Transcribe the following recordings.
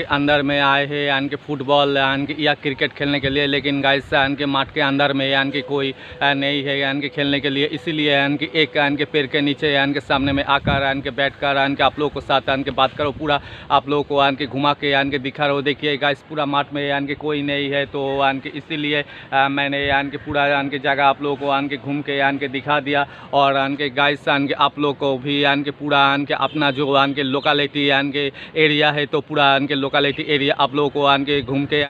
अंदर में आए हैं यानी कि फुटबॉल यानी कि या क्रिकेट खेलने के लिए, लेकिन गाइस यानी कि माठ के अंदर में यानी कि कोई नहीं है यानी कि खेलने के लिए। इसीलिए यानी कि एक यानी कि पेड़ के नीचे यानी कि सामने में आकर यानी कि बैठ कर यानी कि आप लोगों के साथ यानी कि बात करो, पूरा आप लोगों को यानी कि घुमा के यानी कि दिखा रहा हो। देखिए गाइस पूरा माठ में यानी कि कोई नहीं है, तो यानी कि इसीलिए मैंने यानी कि पूरा यानी कि जगह आप लोगों को यानी कि घूम के यानी कि दिखा दिया। और यानी कि गाइस यानी कि आप लोग को भी यानी कि पूरा यानी कि अपना जो यानी कि लोकेलिटी यानी कि एरिया है, तो पूरा यानी कि लोकेलिटी एरिया आप लोगों को यानी कि घूम के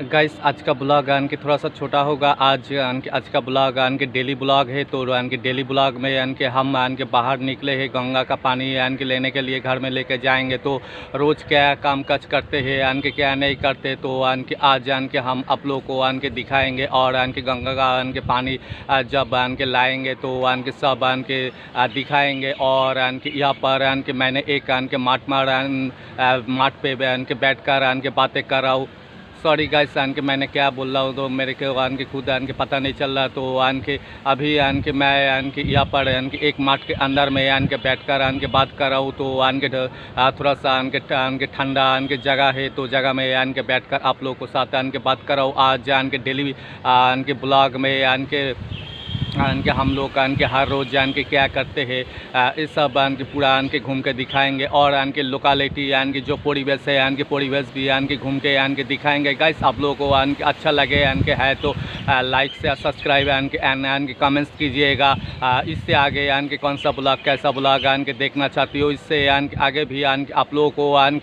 गाइस आज का ब्लॉग यानी कि थोड़ा सा छोटा होगा। आज यानी कि आज का ब्लॉग यानी कि डेली ब्लॉग है, तो यानी कि डेली ब्लॉग में यानी कि हम यानी कि बाहर निकले हैं गंगा का पानी यानी कि लेने के लिए, घर में लेके जाएंगे। तो रोज़ क्या काम काज करते हैं यानी कि क्या नहीं करते, तो यानी कि आज यानी कि हम आप लोग को यानी कि दिखाएंगे। और यानी कि गंगा का यानी कि पानी जब यानी कि लाएँगे तो यानी कि सब यानी कि दिखाएँगे। और यानी कि यहाँ पर यानी कि मैंने एक यानी कि माठ पे यानी कि बैठ कर यानी कि बातें कर रहा हूँ। सॉरी गाइस यानी कि मैंने क्या बोल रहा हूँ, तो मेरे को यानी कि खुद यानी कि पता नहीं चल रहा। तो यानी कि अभी यानी कि मैं यानी कि यहाँ पर यानी कि एक माठ के अंदर में यानी कि बैठकर यानी कि बात कर रहा हूँ। तो यानी कि थोड़ा सा यानी कि ठंडा यानी कि जगह है, तो जगह में यानी कि बैठकर आप लोगों के साथ यानी कि बात कर रहा हूँ। आज यानी कि डेली यानी कि ब्लॉग में यानी कि हम लोग यानी कि हर रोज़ यानी कि क्या करते हैं, इस सब यानी कि पूरा यानी कि घूम के दिखाएंगे। और यानी कि लोकेलिटी यानी कि जो परिवेश है यानी कि परिवेश भी यानी कि घूम के यानी कि दिखाएंगे। गाइस आप लोगों को यानी कि अच्छा लगे यानी कि है तो लाइक से सब्सक्राइब यानी कि कमेंट्स कीजिएगा। इससे आगे यानी कि कौन सा ब्लॉग कैसा ब्लॉग यानी कि देखना चाहती हो, इससे यानी कि आगे भी यानी कि आप लोगों को यानी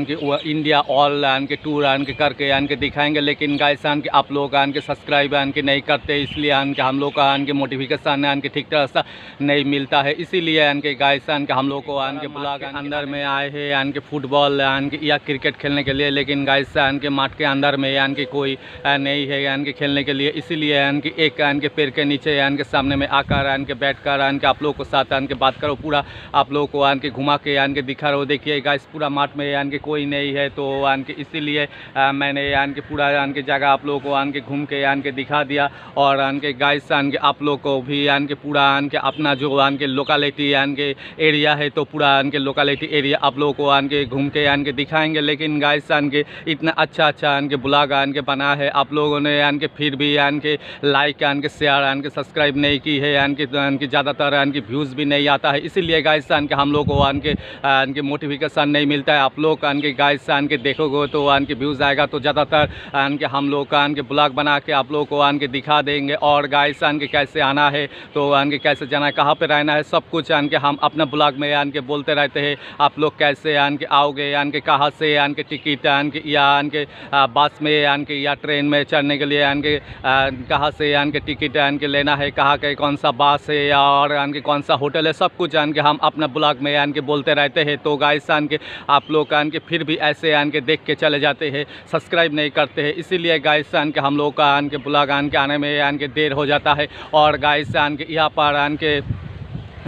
कि इंडिया ऑल यानी कि टूर यानी कि करके यानी कि दिखाएंगे। लेकिन गाइस यानी कि आप लोग यानी कि सब्सक्राइब यानी कि नहीं करते, इसलिए यानी कि हम लोग का यानी कि मोटिफिकेशन यानी कि ठीक तरह से नहीं मिलता है। इसीलिए यानी कि गाइस यानी कि हम लोग को यानी कि ब्लॉग अंदर में आए हैं यानी कि फुटबॉल यानी कि या क्रिकेट खेलने के लिए, लेकिन गाइस यानी कि माठ के अंदर में यानी कि कोई नहीं है यानी कि खेलने के लिए। इसीलिए यानी कि एक यानी कि पेड़ के नीचे यानी कि सामने में आकर यानी कि बैठ कर यानी कि आप लोगों के साथ यानी कि बात करो, पूरा आप लोगों को यानी कि घुमा के यानी कि दिखा रहा हो। देखिए गाइस पूरा माठ में यानी कि कोई नहीं है, तो यानी कि इसीलिए मैंने यानी कि पूरा यानी कि जगह आप लोगों को यानी कि घूम के यानी कि दिखा दिया। और यानी कि गाइस यानी कि आप लोग को भी यानी कि पूरा यानी कि अपना जो यानी कि लोकेलिटी यानी कि एरिया है, तो पूरा यानी कि लोकेलिटी एरिया आप लोगों को यानी कि घूम के यानी कि दिखाएंगे। लेकिन गाइस यानी कि इतना अच्छा यानी कि ब्लॉग यानी कि बना है, आप लोगों ने यानी कि फिर भी यानी कि लाइक यानी कि शेयर यानी कि सब्सक्राइब नहीं की है, यानी कि ज़्यादातर यानी कि व्यूज़ भी नहीं आता है। इसीलिए गाइस यानी कि हम लोग को यानी कि मोटिफिकेशन नहीं मिलता है। आप लोग यानी कि गाइस यानी कि देखोगे तो यानी कि व्यूज़ आएगा, तो ज़्यादातर यानी कि हम लोग का यानी कि ब्लॉग बना के आप लोगों को यानी कि दिखा देंगे। और गाइस यानी कि कैसे आना है, तो यानी कि कैसे जाना है, कहाँ पे रहना है, सब कुछ यानी कि हम अपना ब्लॉग में यानी कि बोलते रहते हैं। आप लोग कैसे यानी कि आओगे, यानी कि कहाँ से यानी कि टिकट यानी कि यानी कि बस में यानी कि या ट्रेन में चढ़ने के लिए यानी कि कहाँ से यानी कि टिकट यानी कि लेना है, कहाँ के कौन सा बस है और यानी कि कौन सा होटल है, सब कुछ यानी कि हम अपना ब्लॉग में यानी कि बोलते रहते हैं। तो गाइस यानी कि आप लोग यानी कि फिर भी ऐसे यानी कि देख के चले जाते हैं, सब्सक्राइब नहीं करते हैं। इसीलिए गाइस यानी कि हम लोग का यानी कि ब्लॉग यानी कि आने में यानी कि देर हो जाता है। और गाइस यानी कि यहाँ पर यानी कि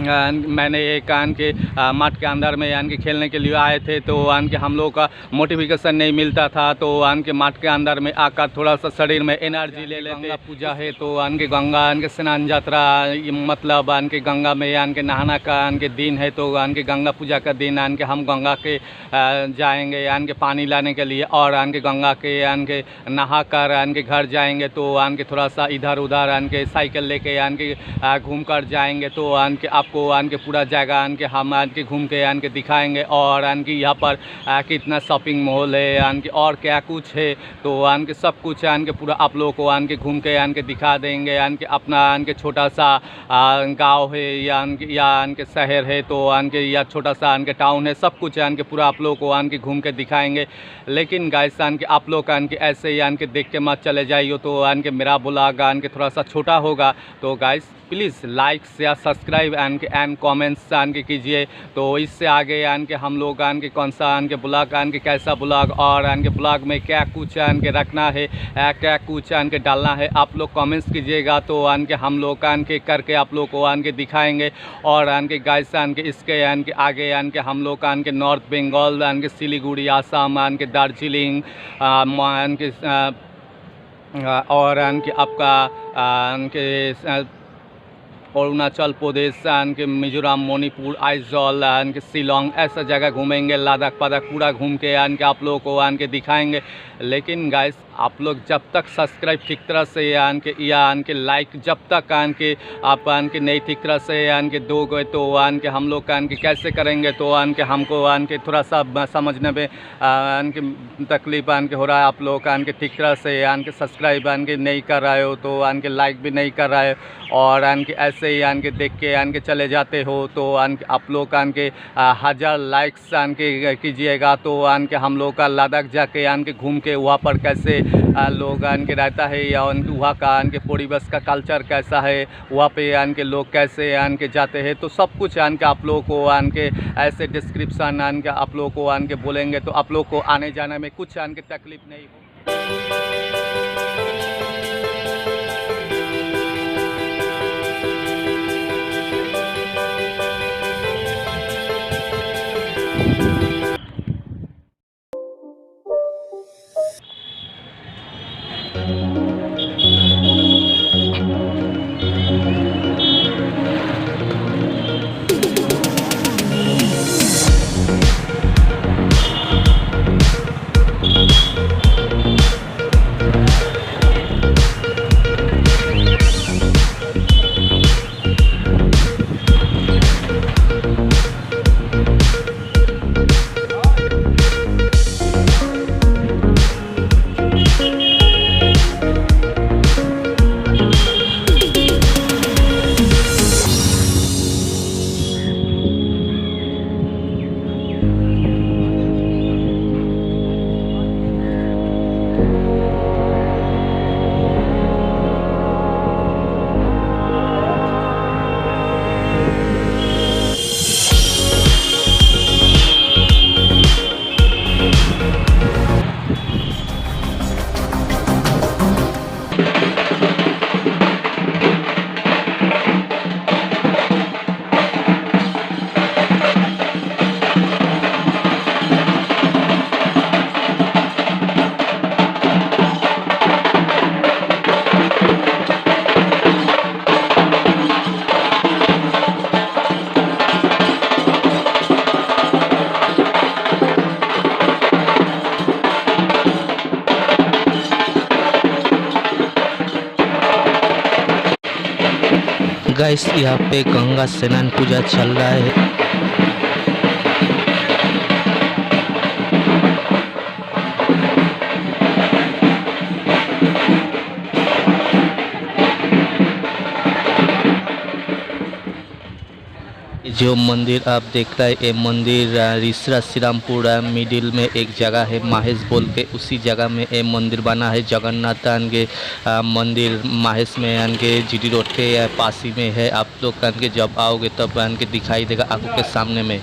मैंने एक यानी कि माठ के अंदर में यानी कि खेलने के लिए आए थे, तो यानी कि हम लोग का मोटिफिकेशन नहीं मिलता था। तो यानी कि माठ के अंदर में आकर थोड़ा सा शरीर में एनर्जी ले लेते। गंगा पूजा है, तो यानी कि गंगा यानी कि स्नान यात्रा मतलब यानी कि गंगा में यानी कि नहाना का यानी कि दिन है। तो यानी कि गंगा पूजा का दिन यानी कि हम गंगा के जाएंगे यानी कि पानी लाने के लिए, और यानी कि गंगा के यानी कि नहा कर यानी कि घर जाएंगे। तो यानी कि थोड़ा सा इधर उधर यानी कि साइकिल लेके यानी कि घूम कर जाएंगे। तो यानी कि आपको यानी कि पूरा जगह यानी कि हम यानी कि घूम के यानी कि दिखाएंगे। और यानी कि यहाँ पर कितना शॉपिंग मॉल है यानी कि और क्या कुछ है, तो यानी कि सब कुछ यानी कि पूरा आप लोगों को यानी कि घूम के यानी कि दिखा देंगे। यानी कि अपना यानी कि छोटा सा गांव है यानी कि शहर है, तो यानी कि या छोटा सा यानी कि टाउन है, सब कुछ यानी कि पूरा आप लोगों को यानी कि घूम के दिखाएंगे। लेकिन गाइस यानी कि आप लोग यानी कि ऐसे यानी कि देख के मत चले जाइए, तो यानी कि मेरा ब्लॉग यानी कि थोड़ा सा छोटा होगा। तो guys please like share subscribe and and comments कीजिए। तो इससे आगे हम लोग कौन सा ब्लॉग कैसा ब्लॉग और ब्लॉग में क्या कुछ रखना है, क्या कुछ डालना है, आप लोग कमेंट्स कीजिएगा। तो हम लोग करके आप लोग को दिखाएंगे। और गाइस इसके आगे हम लोग नॉर्थ बंगाल, सिलीगुड़ी, आसाम, दार्जिलिंग, और आपका अरुणाचल प्रदेश, मिजोरम, मणिपुर, आइजॉल, शिलोंग, ऐसा जगह घूमेंगे। लद्दाख पदक पूरा घूम के आप लोगों को दिखाएंगे। लेकिन गाइस आप लोग जब तक सब्सक्राइब ठीक तरह से या लाइक जब तक आप नहीं ठीक तरह से दोगे तो हम लोग कैसे करेंगे। तो हमको थोड़ा सा समझने में तकलीफ हो रहा है। आप लोग ठीक तरह से सब्सक्राइब नहीं कर रहे हो, तो लाइक भी नहीं कर रहे हो, और ऐसे ही देख के चले जाते हो। तो आप लोग 1000 लाइक्स कीजिएगा। तो हम लोग का लद्दाख जाके घूम के वहाँ पर कैसे लोग रहता है, या वहाँ का परिवेश का कल्चर कैसा है, वहाँ पे लोग कैसे जाते हैं, तो सब कुछ आप लोग को ऐसे डिस्क्रिप्शन आप लोग को बोलेंगे। तो आप लोग को आने जाने में कुछ तकलीफ नहीं हो। गाइस यहाँ पे गंगा स्नान पूजा चल रहा है। जो मंदिर आप देख रहे हैं, ये मंदिर रिसरा श्रीरामपुर मिडिल में एक जगह है माहेश बोल के, उसी जगह में ये मंदिर बना है। जगन्नाथ के मंदिर माहेश में जीडी रोड के पास ही में है। आप लोग जब आओगे तब दिखाई देगा आंखों के सामने में।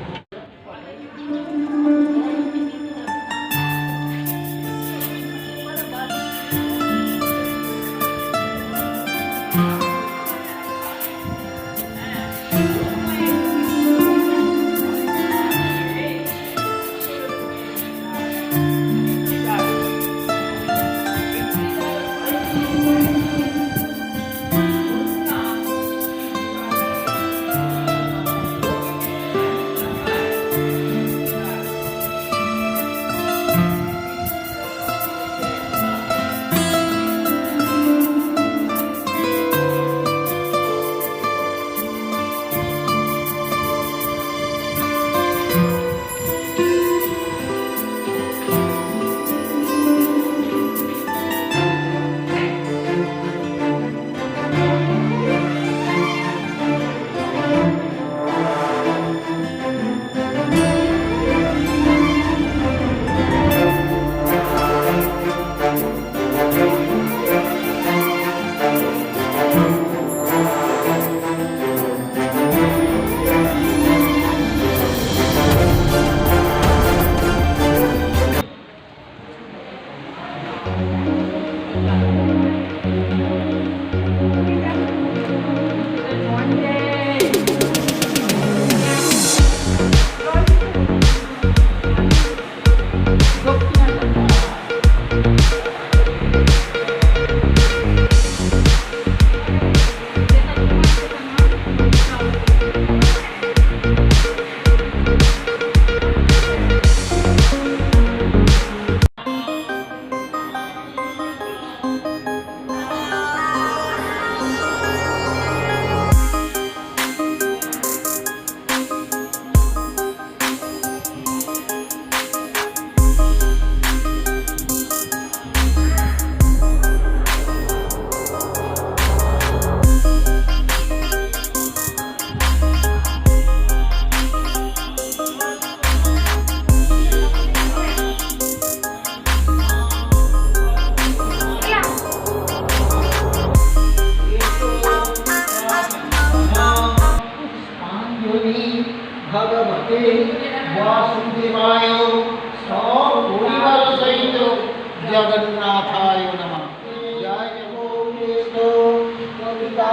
भगवते वासुदेवाय सपरिवार सहित जगन्नाथाय नमः। जय हो कृष्ण कविता